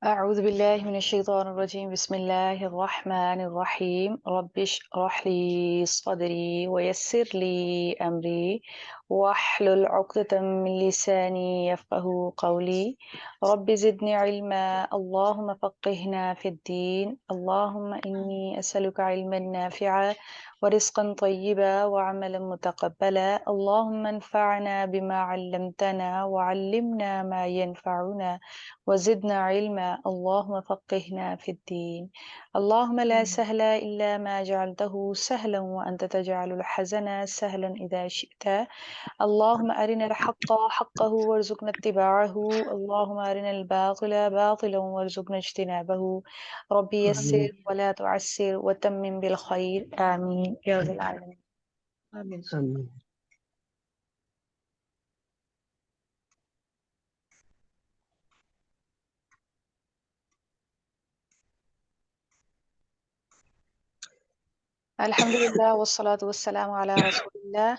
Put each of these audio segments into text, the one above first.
أعوذ بالله من الشيطان الرجيم بسم الله الرحمن الرحيم رب اشرح لي صدري ويسر لي أمري واحلل عقدة من لساني يفقه قولي رب زدني علما اللهم فقهنا في الدين اللهم إني أسألك علما نافعا ورزقا طيبا وعملا متقبلا اللهم انفعنا بما علمتنا وعلمنا ما ينفعنا وزدنا علما اللهم فقهنا في الدين اللهم لا سهل إلا ما جعلته سهلا وأنت تجعل الحزن سهلا إذا شئت اللهم أرنا الحق حقه وارزقنا اتباعه اللهم أرنا الباطل باطلا وارزقنا اجتنابه ربي آمين يسر ولا تعسر وتمم بالخير آمين يا رب العالمين آمين. آمين. الحمد لله والصلاة والسلام على رسول الله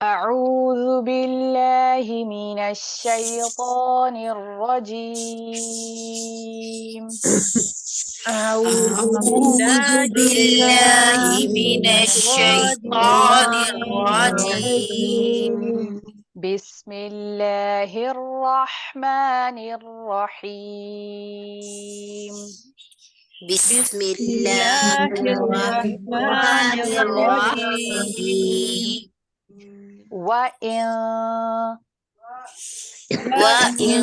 أعوذ بالله من الشيطان الرجيم أعوذ أعوذ بالله بالله من من الشيطان الشيطان الرجيم الرجيم. بسم الله الرحمن الرحيم بسم بسم الله الله الرحمن الرحمن الرحيم الرحيم. وإن وإن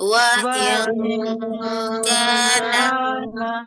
وإن كان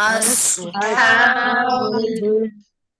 أصحاب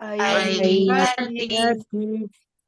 الأيكة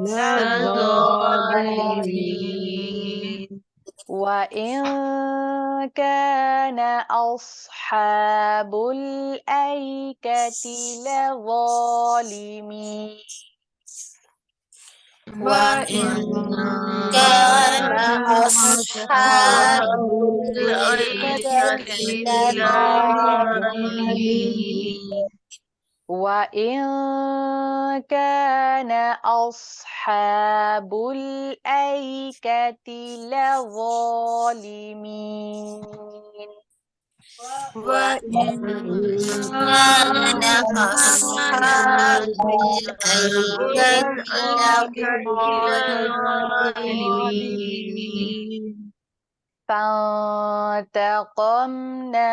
لظالمين وإن كان أصحاب الأيكة لظالمين وإن كان أصحاب الأيكة لظالمين وإن كان أصحاب الأيكة لظالمين وإن كان أصحاب الأيكة لظالمين فانتقمنا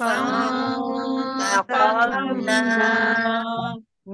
فانتقمنا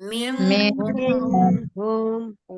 منهم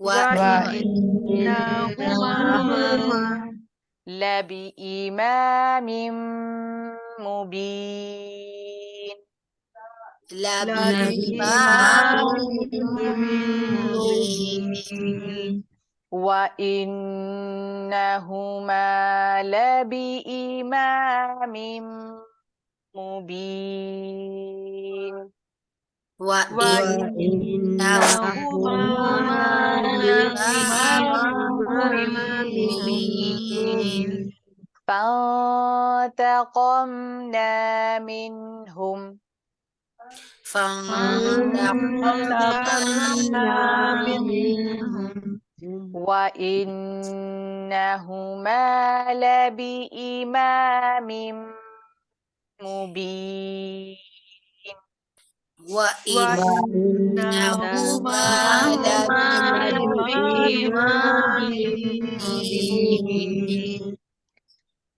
وإنهما لبإمام مبين لبإمام مبين وإنهما لبإمام مبين وإنهما لبإمام مبين فانتقمنا منهم فانتقمنا منهم وإنهما لبإمام مبين وإنهما لبإمام مبين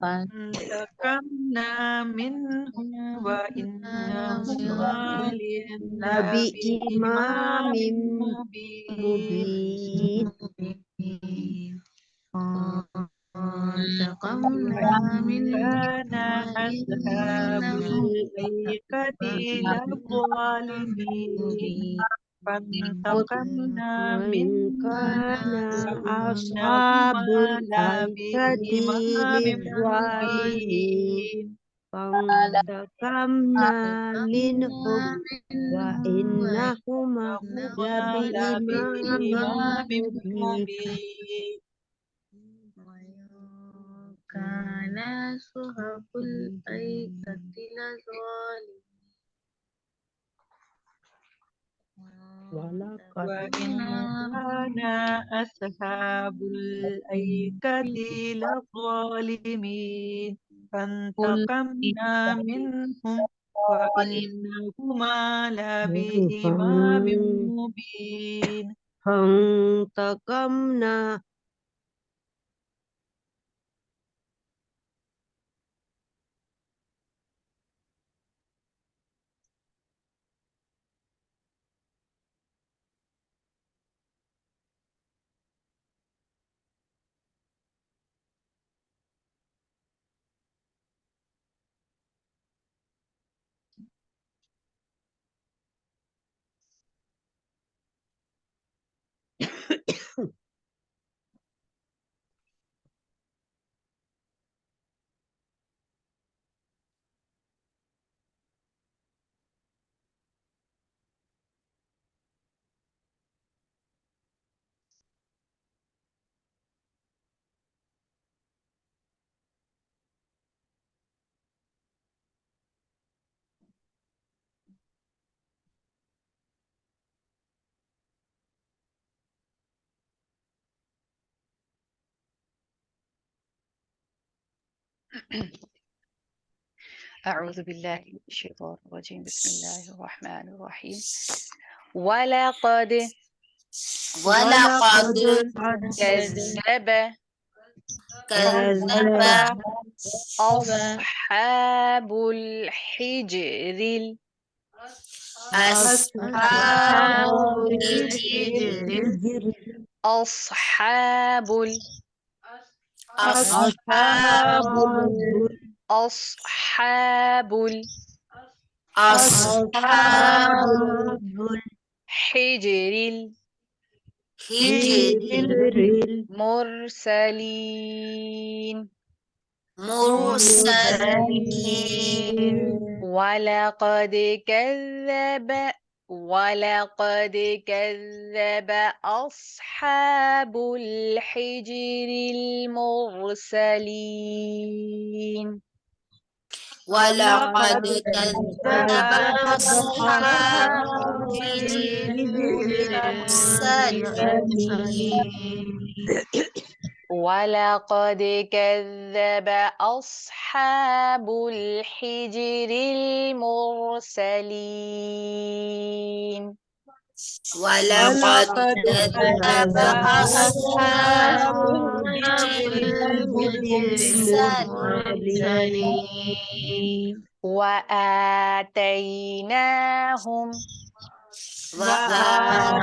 فانتقمنا منهم وإنهما لبإمام لبإمام مبين مبين فانتقمنا كان أصحاب الأيكة لظالمين فانتقمنا وإن كان أصحاب وإنهما الأيكة لبإمام للظالمين مبين فانتقمنا منهم وإنهما لبإمام لبإمام مبين مبين كان أصحاب الأيكة لظالمين ولقد وإن كان أصحاب الأيكة لظالمين فانتقمنا منهم وإنهما لبإمام مبين فانتقمنا أعوذ بالله من الشيطان الرجيم بسم الله الرحمن الرحيم ولقد ولقد كذب كذب أصحاب الحجر أصحاب الحجر أصحاب أصحاب أصحاب أصحاب الحجر الحجر المرسلين المرسلين ولقد كذب أصحاب الحجر المرسلين ولقد كذب أصحاب الحجر المرسلين ولقد كذب أصحاب الحجر المرسلين ولقد كذب أصحاب الحجر المرسلين وآتيناهم وآتيناهم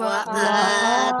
وآتيناهم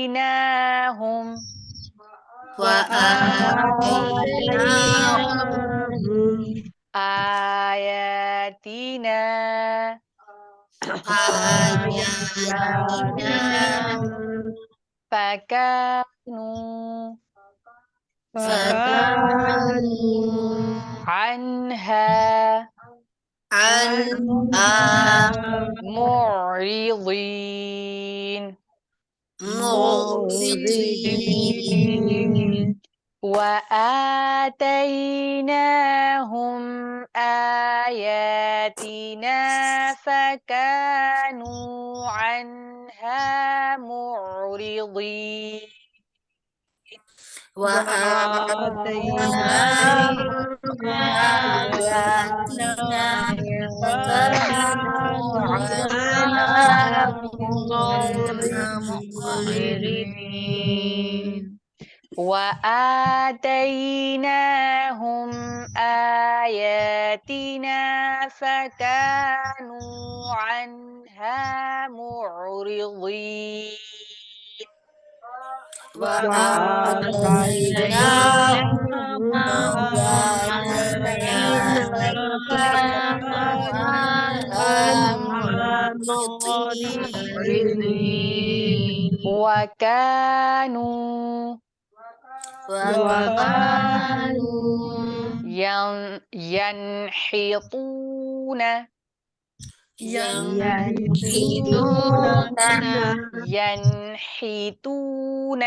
وآتيناهم وآتيناهم آياتنا آياتنا فكانوا فكانوا عنها عنها معرضين معرضين وآتيناهم آياتنا فكانوا عنها معرضين وآتيناهم آياتنا فكانوا عنها معرضين وآتيناهم آياتنا فكانوا عنها معرضين وآتيناهم آياتنا فكانوا عنها معرضين وكانوا ينحطون ينحتون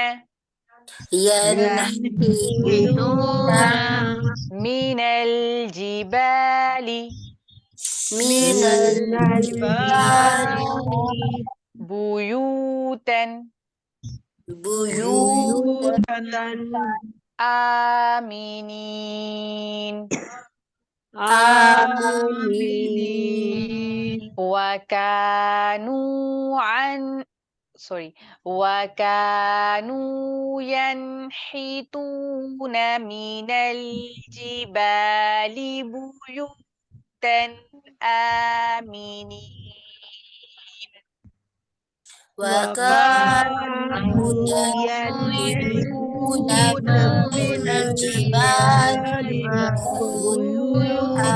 من الجبال بيوتا آمنين وكانوا ينحتون من الجبال بيوتا آمنين وكانوا ينحتون من الجبال بيوتا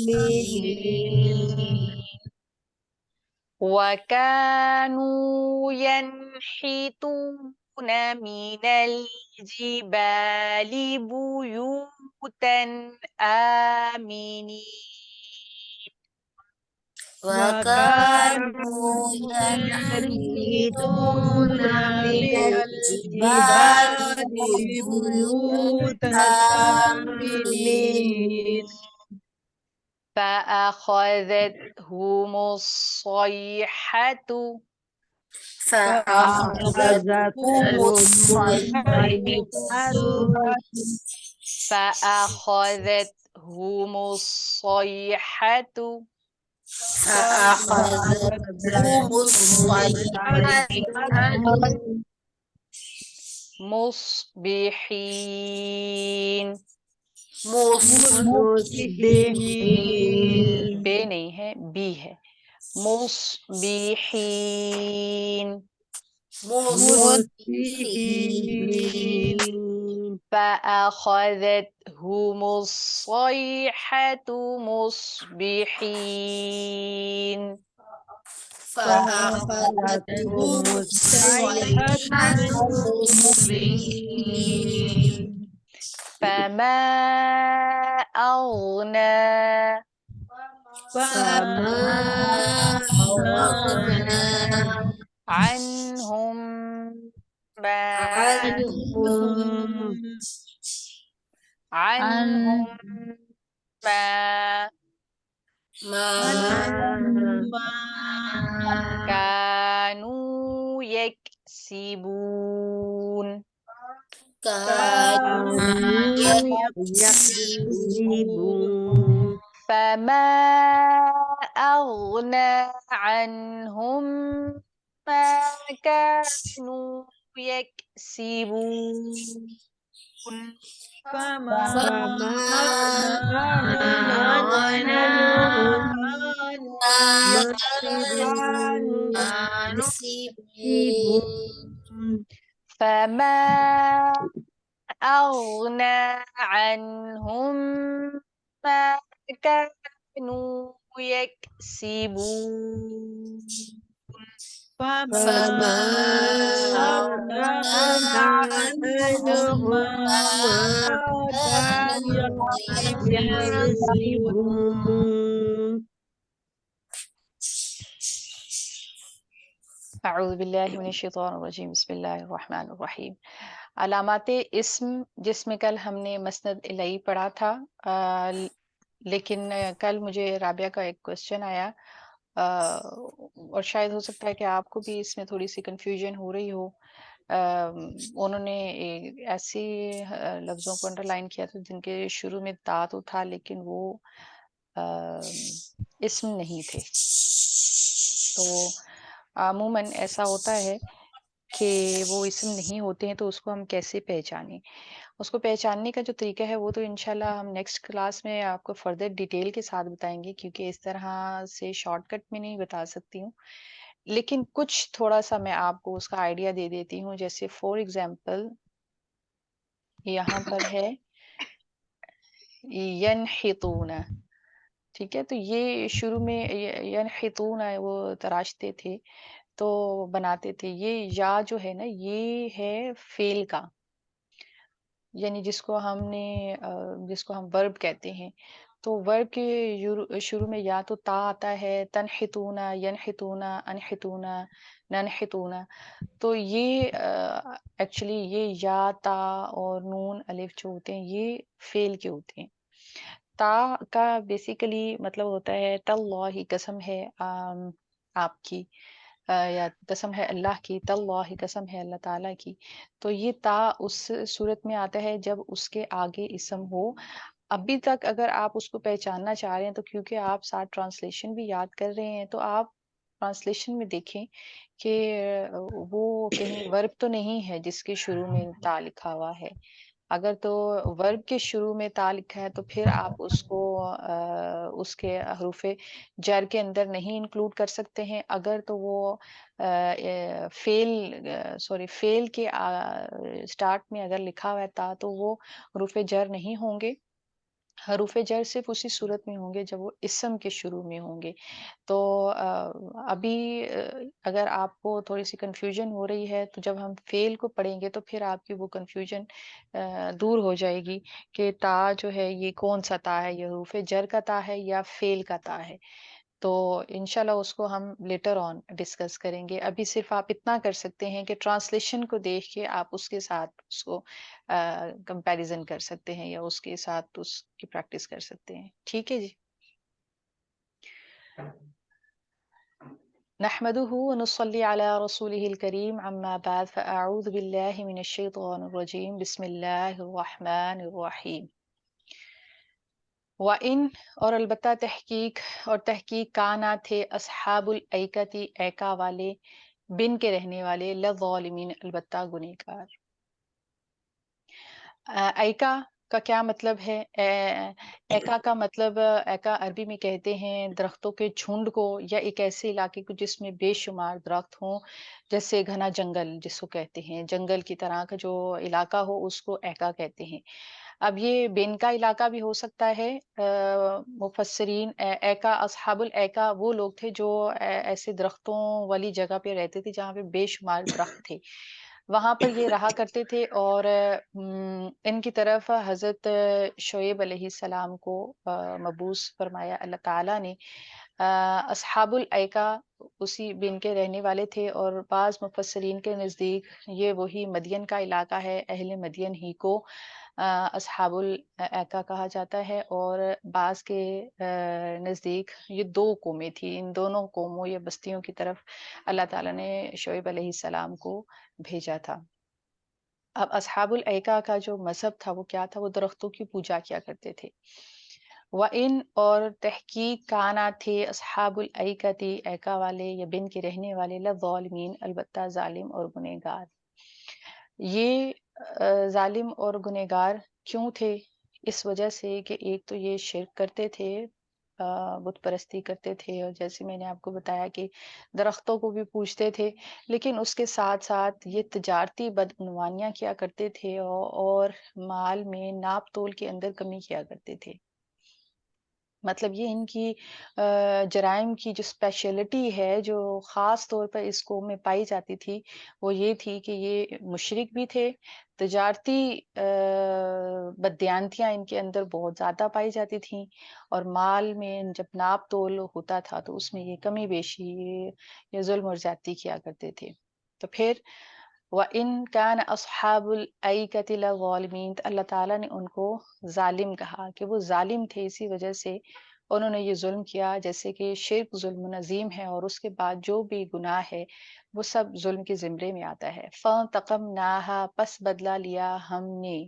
آمنين وَكَانُوا يَنْحِتُونَ مِنَ الْجِبَالِ بُيُوتًا آمِنِينَ وكانوا ينحتون ينحتون من من الجبال الجبال بيوتا بيوتا آمنين آمنين فأخذتهم الصيحة فأخذتهم أخذتهم الصيحة الصيحة فأخذتهم الصيحة فأخذتهم الصيحة مصبحين مصبحين بے نہیں ہے بی ہے مصبحين مصبحين فأخذتهم الصيحة مصبحين فأخذتهم الصيحة مصبحين فما أغنى فما أغنى عنهم ما عنهم ما ما كانوا يكسبون كانوا يكذبون فما أغنى عنهم ما كانوا يكسبون فما فما أغنى عنهم ما كانوا يكسبون فما أغنى عنهم ما كانوا يكسبون فما أغنى عنهم ما كانوا يكسبون اعوذ باللہ من الشیطان الرجیم بسم اللہ الرحمن الرحیم علامات اسم جس میں کل ہم نے مسند الیہ پڑھا تھا لیکن کل مجھے رابعہ کا ایک کوسچن آیا اور شاید ہو سکتا ہے کہ آپ کو بھی اس میں تھوڑی سی کنفیوژن ہو رہی ہو انہوں نے ایسی لفظوں کو انڈر لائن کیا تھا جن کے شروع میں تا تو تھا لیکن وہ اسم نہیں تھے تو عموماً ایسا ہوتا ہے کہ وہ اسم نہیں ہوتے ہیں تو اس کو ہم کیسے پہچانیں اس کو پہچاننے کا جو طریقہ ہے وہ تو انشاءاللہ ہم نیکسٹ کلاس میں آپ کو فردر ڈیٹیل کے ساتھ بتائیں گے کیونکہ اس طرح سے شارٹ کٹ میں نہیں بتا سکتی ہوں لیکن کچھ تھوڑا سا میں آپ کو اس کا آئیڈیا دے دیتی ہوں جیسے فور ایگزامپل یہاں پر ہے ینحطون ٹھیک ہے تو یہ شروع میں ینحطون وہ تراشتے تھے تو بناتے تھے یہ یا جو ہے نا یہ ہے فعل کا یعنی جس کو ہم ورب کہتے ہیں تو ورب کے شروع میں یا تو تا آتا ہے تنحتون ینحتون انحتون ننحتون تو یہ ایکچولی یہ یا تا اور نون الف جو ہوتے ہیں یہ فعل کے ہوتے ہیں تا کا بیسیکلی مطلب ہوتا ہے تاللہ قسم ہے آپ کی یا قسم ہے اللہ کی تاللہ قسم ہے اللہ تعالیٰ کی تو یہ تا اس صورت میں آتا ہے جب اس کے آگے اسم ہو ابھی تک اگر آپ اس کو پہچاننا چاہ رہے ہیں تو کیونکہ آپ ساتھ ٹرانسلیشن بھی یاد کر رہے ہیں تو آپ ٹرانسلیشن میں دیکھیں کہ وہ کہیں ورب تو نہیں ہے جس کے شروع میں تا لکھا ہوا ہے اگر تو ورب کے شروع میں تا لکھا ہے تو پھر آپ اس کو اس کے حروف جر کے اندر نہیں انکلوڈ کر سکتے ہیں اگر تو وہ فعل کے سٹارٹ میں اگر لکھا ہوا ہے تا تو وہ حروف جر نہیں ہوں گے حروف جر صرف اسی صورت میں ہوں گے جب وہ اسم کے شروع میں ہوں گے. تو ابھی اگر آپ کو تھوڑی سی کنفیوژن ہو رہی ہے تو جب ہم فعل کو پڑھیں گے تو پھر آپ کی وہ کنفیوژن دور ہو جائے گی کہ تا جو ہے یہ کون سا تا ہے، یہ حروف جر کا تا ہے یا فعل کا تا ہے. تو انشاءاللہ اس کو ہم لیٹر آن ڈسکس کریں گے. ابھی صرف آپ اتنا کر سکتے ہیں کہ ٹرانسلیشن کو دیکھ کے آپ اس کے ساتھ اس کو کمپیریزن کر سکتے ہیں یا اس کے ساتھ اس کی پریکٹس کر سکتے ہیں. ٹھیک ہے جی. نحمده ونصلي على رسوله الكريم اما بعد فاعوذ بالله من الشيطان الرجيم بسم الله الرحمن الرحيم. وَإِن اور البتہ تحقیق کانا تھے اصحاب الایکتی ایکا والے بن کے رہنے والے لظالمین البتہ گنہگار. ایکا کا کیا مطلب ہے؟ ایکا کا مطلب ایکا عربی میں کہتے ہیں درختوں کے جھنڈ کو یا ایک ایسے علاقے کو جس میں بے شمار درخت ہوں، جیسے گھنا جنگل جس کو کہتے ہیں، جنگل کی طرح کا جو علاقہ ہو اس کو ایکا کہتے ہیں. اب یہ بین کا علاقہ بھی ہو سکتا ہے. مفسرین ایکا اصحاب الایکا وہ لوگ تھے جو ایسے درختوں والی جگہ پہ رہتے تھے جہاں پہ بے شمار درخت تھے، وہاں پر یہ رہا کرتے تھے. اور ان کی طرف حضرت شعیب علیہ السلام کو مبعوث فرمایا اللہ تعالیٰ نے. اصحاب الایکا اسی بین کے رہنے والے تھے، اور بعض مفسرین کے نزدیک یہ وہی مدین کا علاقہ ہے، اہل مدین ہی کو اصحاب الایکا کہا جاتا ہے. اور بعض کے نزدیک یہ دو قومیں تھیں، ان دونوں قوموں یا بستیوں کی طرف اللہ تعالیٰ نے شعیب علیہ السلام کو بھیجا تھا. اب اصحاب الایکا کا جو مذہب تھا وہ کیا تھا؟ وہ درختوں کی پوجا کیا کرتے تھے. وَإِن اور تحقیق کانا تھے اصحاب الایکتی ایکا والے یا بن کے رہنے والے لظالمین البتہ ظالم اور گنہگار. یہ ظالم اور گنہگار کیوں تھے؟ اس وجہ سے کہ ایک تو یہ شرک کرتے تھے، بت پرستی کرتے تھے، اور جیسے میں نے آپ کو بتایا کہ درختوں کو بھی پوجتے تھے، لیکن اس کے ساتھ ساتھ یہ تجارتی بدعنوانیاں کیا کرتے تھے اور مال میں ناپ تول کے اندر کمی کیا کرتے تھے. مطلب یہ ان کی جرائم کی جو اسپیشلٹی ہے جو خاص طور پر اس قوم میں پائی جاتی تھی وہ یہ تھی کہ یہ مشرک بھی تھے. تجارتی بددیانتیاں ان کے اندر بہت زیادہ پائی جاتی تھیں، اور مال میں جب ناپ تول ہوتا تھا تو اس میں یہ کمی بیشی یہ ظلم اور زیادتی کیا کرتے تھے. تو پھر وَإِن كَانَ أَصْحَابُ الْأَيْكَةِ لَظَالِمِينَ، اللہ تعالیٰ نے ان کو ظالم کہا کہ وہ ظالم تھے، اسی وجہ سے انہوں نے یہ ظلم کیا. جیسے کہ شرک ظلم عظیم ہے، اور اس کے بعد جو بھی گناہ ہے وہ سب ظلم کے زمرے میں آتا ہے. فَانْتَقَمْنَاهَا پس بدلہ لیا ہم نے،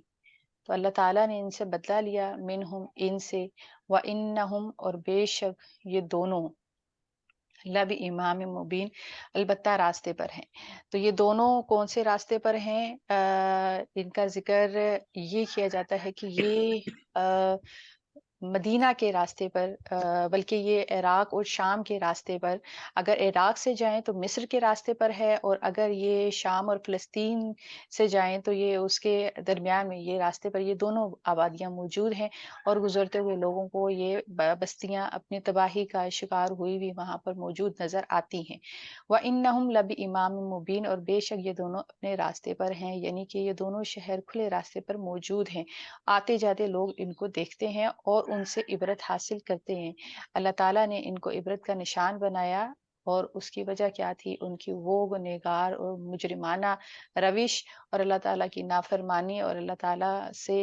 تو اللہ تعالیٰ نے ان سے بدلہ لیا، منہم ان سے، وَإِنَّهُمْ اور بے شک یہ دونوں لب امام مبین البتہ راستے پر ہیں. تو یہ دونوں کون سے راستے پر ہیں؟ ان کا ذکر یہ کیا جاتا ہے کہ یہ مدینہ کے راستے پر، بلکہ یہ عراق اور شام کے راستے پر. اگر عراق سے جائیں تو مصر کے راستے پر ہے، اور اگر یہ شام اور فلسطین سے جائیں تو یہ اس کے درمیان میں یہ راستے پر یہ دونوں آبادیاں موجود ہیں، اور گزرتے ہوئے لوگوں کو یہ بستیاں اپنی تباہی کا شکار ہوئی بھی وہاں پر موجود نظر آتی ہیں. وَإِنَّهُمْ لَبِإِمَامٍ مُبِينٍ اور بے شک یہ دونوں اپنے راستے پر ہیں، یعنی کہ یہ دونوں شہر کھلے راستے پر موجود ہیں، آتے جاتے لوگ ان کو دیکھتے ہیں اور ان سے عبرت حاصل کرتے ہیں. اللہ تعالیٰ نے ان کو عبرت کا نشان بنایا، اور اس کی وجہ کیا تھی؟ ان کی وہ گنہگار اور مجرمانہ روش، اور اللہ تعالیٰ کی نافرمانی، اور اللہ تعالیٰ سے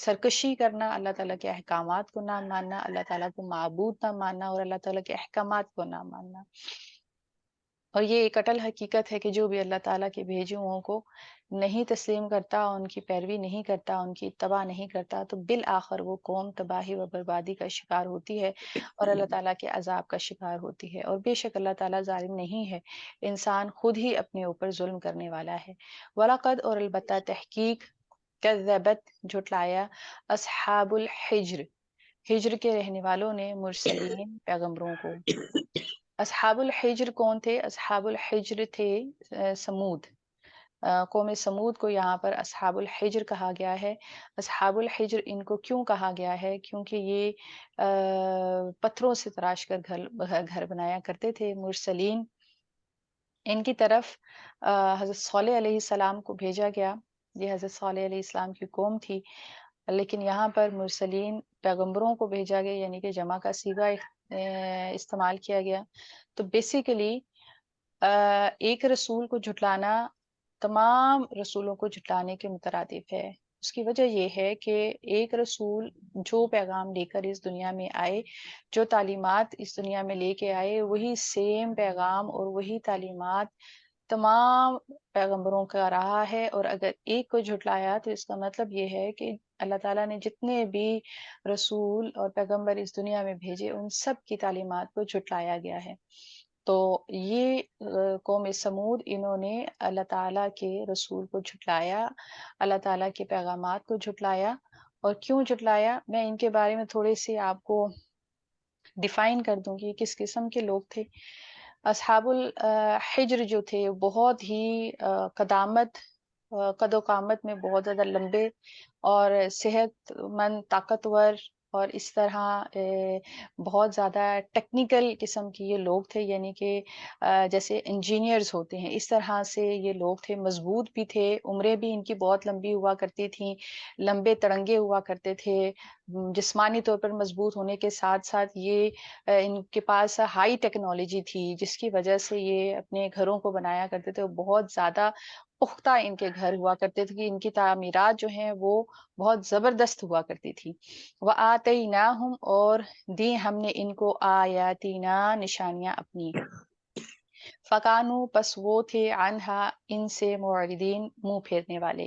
سرکشی کرنا، اللہ تعالیٰ کے احکامات کو نہ ماننا، اللہ تعالیٰ کو معبود نہ ماننا، اور اللہ تعالیٰ کے احکامات کو نہ ماننا. اور یہ ایک اٹل حقیقت ہے کہ جو بھی اللہ تعالیٰ کے بھیجے ہوں کو نہیں تسلیم کرتا، ان کی پیروی نہیں کرتا، ان کی اتباع نہیں کرتا، تو بالآخر وہ قوم تباہی و بربادی کا شکار ہوتی ہے اور اللہ تعالیٰ کے عذاب کا شکار ہوتی ہے. اور بے شک اللہ تعالیٰ ظالم نہیں ہے، انسان خود ہی اپنے اوپر ظلم کرنے والا ہے. وَلَقَدْ اور البتہ تحقیق کذبت جھٹلایا اصحاب الحجر ہجر کے رہنے والوں نے مرسلین پیغمبروں کو. اصحاب الحجر کون تھے؟ اصحاب الحجر تھے سمود. قوم سمود کو یہاں پر اصحاب الحجر کہا گیا ہے۔ اصحاب الحجر ان کو کیوں کہا گیا ہے؟ کیونکہ یہ پتھروں سے تراش کر گھر بنایا کرتے تھے۔ مرسلین ان کی طرف حضرت صالح علیہ السلام کو بھیجا گیا، یہ حضرت صالح علیہ السلام کی قوم تھی، لیکن یہاں پر مرسلین پیغمبروں کو بھیجا گیا، یعنی کہ جمع کا صیغہ استعمال کیا گیا۔ تو بیسیکلی ایک رسول کو جھٹلانا تمام رسولوں کو جھٹلانے کے مترادف ہے۔ اس کی وجہ یہ ہے کہ ایک رسول جو پیغام لے کر اس دنیا میں آئے، جو تعلیمات اس دنیا میں لے کے آئے، وہی سیم پیغام اور وہی تعلیمات تمام پیغمبروں کا رہا ہے۔ اور اگر ایک کو جھٹلایا تو اس کا مطلب یہ ہے کہ اللہ تعالیٰ نے جتنے بھی رسول اور پیغمبر اس دنیا میں بھیجے ان سب کی تعلیمات کو جھٹلایا گیا ہے۔ تو یہ قوم سمود انہوں نے اللہ تعالیٰ کے رسول کو جھٹلایا، اللہ تعالیٰ کے پیغامات کو جھٹلایا۔ اور کیوں جھٹلایا، میں ان کے بارے میں تھوڑے سے آپ کو ڈیفائن کر دوں گی کس قسم کے لوگ تھے۔ اصحاب الحجر جو تھے بہت ہی قد و قامت میں بہت زیادہ لمبے اور صحت مند، طاقتور، اور اس طرح بہت زیادہ ٹیکنیکل قسم کے یہ لوگ تھے، یعنی کہ جیسے انجینئرز ہوتے ہیں اس طرح سے یہ لوگ تھے۔ مضبوط بھی تھے، عمریں بھی ان کی بہت لمبی ہوا کرتی تھیں، لمبے تڑنگے ہوا کرتے تھے۔ جسمانی طور پر مضبوط ہونے کے ساتھ ساتھ یہ ان کے پاس ہائی ٹیکنالوجی تھی، جس کی وجہ سے یہ اپنے گھروں کو بنایا کرتے تھے۔ بہت زیادہ پختہ ان کے گھر ہوا کرتے تھے کہ ان کی تعمیرات جو ہیں وہ بہت زبردست ہوا کرتی تھی۔ وَآتَيْنَاهُمْ اور دی ہم نے ان کو آیاتینا نشانیاں اپنی، فکانو پس وہ تھے عنہا ان سے معرضین منہ پھیرنے والے۔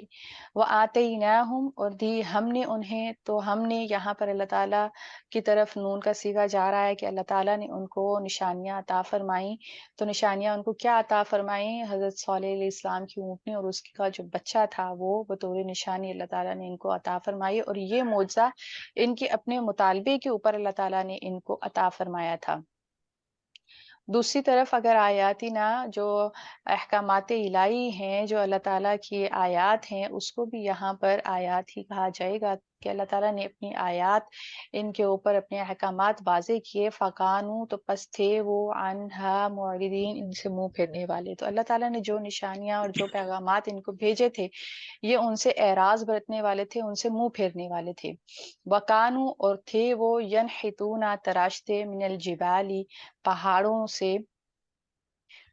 وآتیناہم اور دی ہم نے انہیں، تو ہم نے یہاں پر اللہ تعالیٰ کی طرف نون کا صیغہ جا رہا ہے کہ اللہ تعالیٰ نے ان کو نشانیاں عطا فرمائیں۔ تو نشانیاں ان کو کیا عطا فرمائیں؟ حضرت صالح علیہ السلام کی اونٹنی اور اس کا جو بچہ تھا وہ بطور نشانی اللہ تعالیٰ نے ان کو عطا فرمائی، اور یہ معجزہ ان کے اپنے مطالبے کے اوپر اللہ تعالیٰ نے ان کو عطا فرمایا تھا۔ دوسری طرف اگر آیاتنا جو احکامات الہی ہیں، جو اللہ تعالیٰ کی آیات ہیں، اس کو بھی یہاں پر آیات ہی کہا جائے گا کہ اللہ تعالیٰ نے اپنی آیات ان کے اوپر اپنے احکامات واضح کیے۔ فقانو تو پس تھے وہ عنہا معرضین ان سے منہ پھیرنے والے۔ تو اللہ تعالیٰ نے جو نشانیاں اور جو پیغامات ان کو بھیجے تھے یہ ان سے اعراض برتنے والے تھے، ان سے منہ پھیرنے والے تھے۔ وکانو اور تھے وہ ینحتون تراشتے من الجبالی پہاڑوں سے،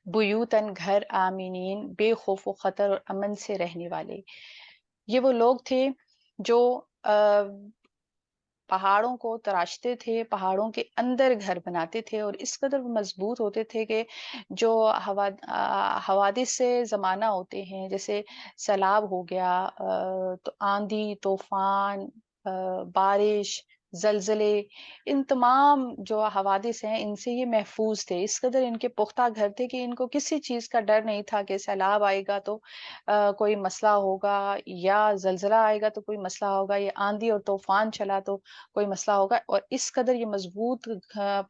بیوتن گھر، آمینین بے خوف و خطر اور امن سے رہنے والے۔ یہ وہ لوگ تھے جو پہاڑوں کو تراشتے تھے، پہاڑوں کے اندر گھر بناتے تھے، اور اس قدر مضبوط ہوتے تھے کہ جو حوادث سے زمانہ ہوتے ہیں، جیسے سیلاب ہو گیا، تو آندھی، طوفان، بارش، زلزلے، ان تمام جو حوادث ہیں ان سے یہ محفوظ تھے۔ اس قدر ان کے پختہ گھر تھے کہ ان کو کسی چیز کا ڈر نہیں تھا کہ سیلاب آئے گا تو کوئی مسئلہ ہوگا، یا زلزلہ آئے گا تو کوئی مسئلہ ہوگا، یا آندھی اور طوفان چلا تو کوئی مسئلہ ہوگا۔ اور اس قدر یہ مضبوط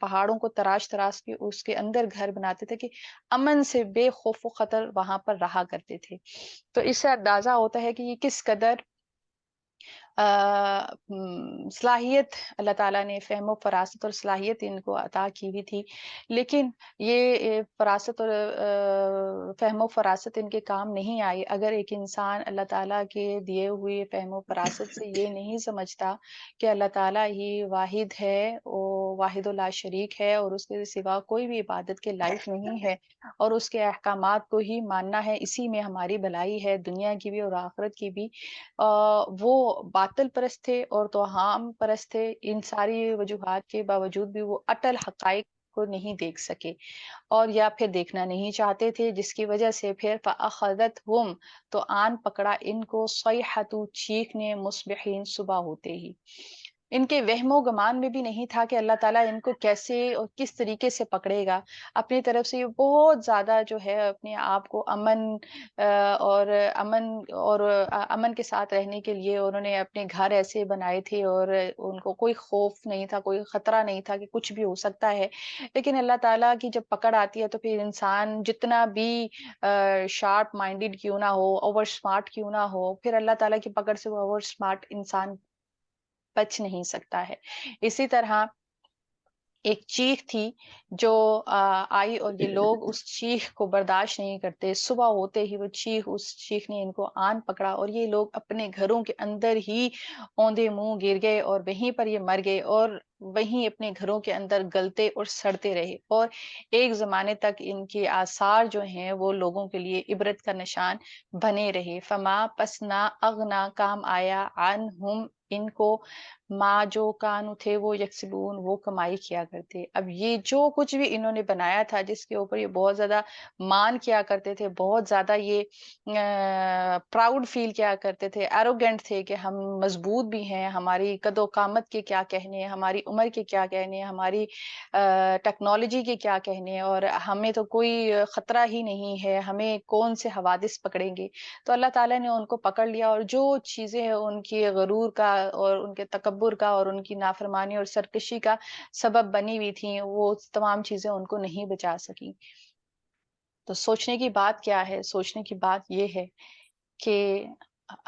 پہاڑوں کو تراش تراش کے اس کے اندر گھر بناتے تھے کہ امن سے بے خوف و خطر وہاں پر رہا کرتے تھے۔ تو اس سے اندازہ ہوتا ہے کہ یہ کس قدر صلاحیت اللہ تعالیٰ نے، فہم و فراست اور صلاحیت ان کو عطا کی ہوئی تھی۔ لیکن یہ فراست اور فہم و فراست ان کے کام نہیں آئی اگر ایک انسان اللہ تعالیٰ کے دیے ہوئے فہم و فراست سے یہ نہیں سمجھتا کہ اللہ تعالیٰ ہی واحد ہے، اور واحد و لا شریک ہے، اور اس کے سوا کوئی بھی عبادت کے لائق نہیں ہے، اور اس کے احکامات کو ہی ماننا ہے، اسی میں ہماری بھلائی ہے، دنیا کی بھی اور آخرت کی بھی۔ وہ باطل پرست تھے اور توہام پرست تھے۔ ان ساری وجوہات کے باوجود بھی وہ اٹل حقائق کو نہیں دیکھ سکے، اور یا پھر دیکھنا نہیں چاہتے تھے، جس کی وجہ سے پھر فَأَخَذَتْهُمْ تو آن پکڑا ان کو صیحۃ چیخ نے، مصبحین صبح ہوتے ہی۔ ان کے وہم و گمان میں بھی نہیں تھا کہ اللہ تعالیٰ ان کو کیسے اور کس طریقے سے پکڑے گا۔ اپنی طرف سے یہ بہت زیادہ جو ہے اپنے آپ کو امن کے ساتھ رہنے کے لیے انہوں نے اپنے گھر ایسے بنائے تھے، اور ان کو کوئی خوف نہیں تھا، کوئی خطرہ نہیں تھا کہ کچھ بھی ہو سکتا ہے۔ لیکن اللہ تعالیٰ کی جب پکڑ آتی ہے تو پھر انسان جتنا بھی شارپ مائنڈیڈ کیوں نہ ہو، اوور اسمارٹ کیوں نہ ہو، پھر اللہ تعالیٰ کی پکڑ سے وہ اوور اسمارٹ انسان بچ نہیں سکتا ہے۔ اسی طرح ایک چیخ تھی جو آئی، اور یہ لوگ اس چیخ کو برداشت نہیں کرتے۔ صبح ہوتے ہی وہ اس چیخ نے ان کو آن پکڑا، اور یہ لوگ اپنے گھروں کے اندر ہی اوندے منہ گر گئے، اور وہیں پر یہ مر گئے، اور وہیں اپنے گھروں کے اندر گلتے اور سڑتے رہے، اور ایک زمانے تک ان کے آثار جو ہیں وہ لوگوں کے لیے عبرت کا نشان بنے رہے۔ فما پس نہ اغنا کام آیا عنہم ان کو، ماں جو کانو تھے وہ یکسبون وہ کمائی کیا کرتے۔ اب یہ جو کچھ بھی انہوں نے بنایا تھا، جس کے اوپر یہ بہت زیادہ مان کیا کرتے تھے، بہت زیادہ یہ پراؤڈ فیل کیا کرتے تھے، ایروگینٹ تھے کہ ہم مضبوط بھی ہیں، ہماری قد و قامت کے کیا کہنے ہیں، ہماری عمر کے کیا کہنے ہیں، ہماری ٹیکنالوجی کے کیا کہنے ہیں، اور ہمیں تو کوئی خطرہ ہی نہیں ہے، ہمیں کون سے حوادث پکڑیں گے۔ تو اللہ تعالیٰ نے ان کو پکڑ لیا، اور جو چیزیں ہیں ان کی غرور کا اور ان کے تکبر کا اور ان کی نافرمانی اور سرکشی کا سبب بنی ہوئی تھیں، وہ تمام چیزیں ان کو نہیں بچا سکی۔ تو سوچنے کی بات کیا ہے؟ سوچنے کی بات یہ ہے کہ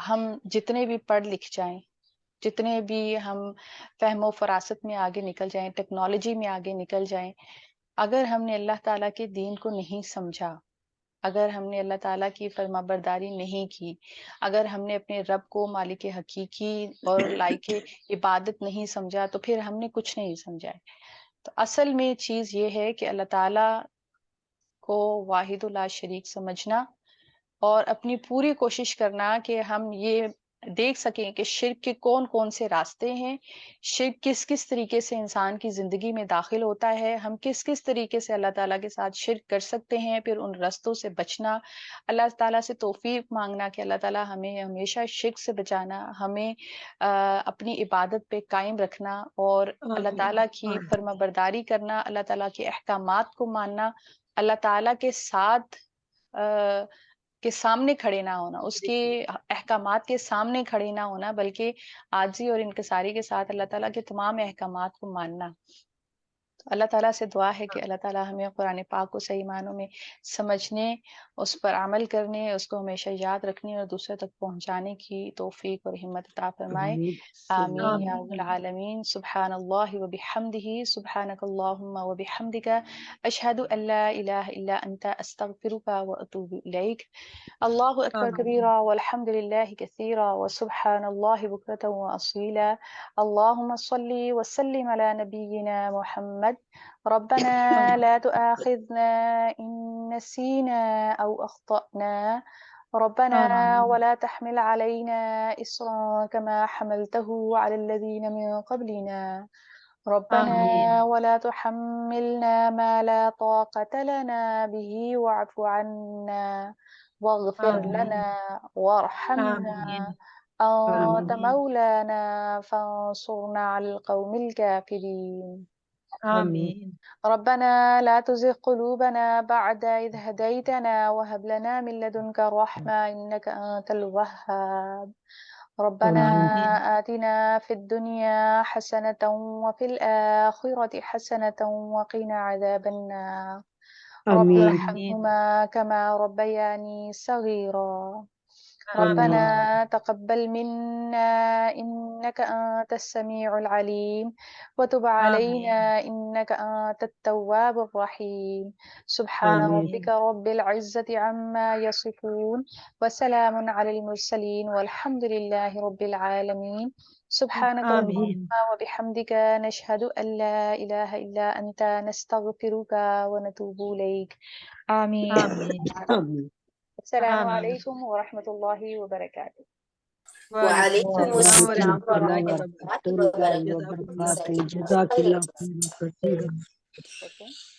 ہم جتنے بھی پڑھ لکھ جائیں، جتنے بھی ہم فہم و فراست میں آگے نکل جائیں، ٹیکنالوجی میں آگے نکل جائیں، اگر ہم نے اللہ تعالیٰ کے دین کو نہیں سمجھا، اگر ہم نے اللہ تعالیٰ کی فرما برداری نہیں کی، اگر ہم نے اپنے رب کو مالک حقیقی اور لائق عبادت نہیں سمجھا، تو پھر ہم نے کچھ نہیں سمجھا ہے۔ تو اصل میں چیز یہ ہے کہ اللہ تعالیٰ کو واحد لا شریک سمجھنا، اور اپنی پوری کوشش کرنا کہ ہم یہ دیکھ سکیں کہ شرک کے کون کون سے راستے ہیں، شرک کس کس طریقے سے انسان کی زندگی میں داخل ہوتا ہے، ہم کس کس طریقے سے اللہ تعالیٰ کے ساتھ شرک کر سکتے ہیں، پھر ان رستوں سے بچنا، اللہ تعالیٰ سے توفیق مانگنا کہ اللہ تعالیٰ ہمیں ہمیشہ شرک سے بچانا، ہمیں اپنی عبادت پہ قائم رکھنا، اور اللہ تعالیٰ کی فرما برداری کرنا، اللہ تعالیٰ کے احکامات کو ماننا، اللہ تعالیٰ کے ساتھ کے سامنے کھڑے نہ ہونا، اس کے احکامات کے سامنے کھڑے نہ ہونا، بلکہ عاجزی اور انکساری کے ساتھ اللہ تعالیٰ کے تمام احکامات کو ماننا۔ تو اللہ تعالیٰ سے دعا ہے کہ اللہ تعالیٰ ہمیں قرآن پاک کو صحیح معنوں میں سمجھنے، اس پر عمل کرنے، اس کو ہمیشہ یاد رکھنے اور دوسرے تک پہنچانے کی توفیق اور ہمت عطا فرمائے۔ آمین یا رب العالمین۔ سبحان اللہ وبحمدہ، سبحانک اللہم وبحمدک، اشہد ان لا الہ الا انت، استغفرک واتوب الیک۔ اللہ اکبر کبیرا والحمد للہ کثیرا وسبحان اللہ بکرۃ واصیلا۔ اللہم صلی وسلم علی نبینا محمد۔ ربنا لا تؤاخذنا إن نسينا أو أخطأنا، ربنا ولا تحمل علينا إصرا كما حملته على الذين من قبلنا، ربنا ولا تحملنا ما لا طاقة لنا به واعف عنا واغفر لنا وارحمنا، أنت مولانا فانصرنا على القوم الكافرين. آمین۔ ربنا لا تزغ قلوبنا بعد إذ هديتنا وهب لنا من لدنك رحمة إنك أنت الوهاب. ربنا آتنا في الدنيا حسنة وفي الآخرة حسنة وقنا عذاب النار. رب ارحمهما كما ربياني صغيرا. ربنا تقبل منا إنك أنت السميع العليم وتب علينا إنك أنت التواب الرحيم. سبحان ربك رب العزة عما يصفون وسلام على المرسلين والحمد لله رب العالمين. سبحانك اللهم وبحمدك نشهد أن لا إله إلا أنت نستغفرك ونتوب إليك. آمين. السلام علیکم ورحمۃ اللہ وبرکاتہ۔ وعلیکم السلام ورحمۃ ورحمۃ اللہ اللہ وبرکاتہ۔ جزاک اللہ خیر کثیرا۔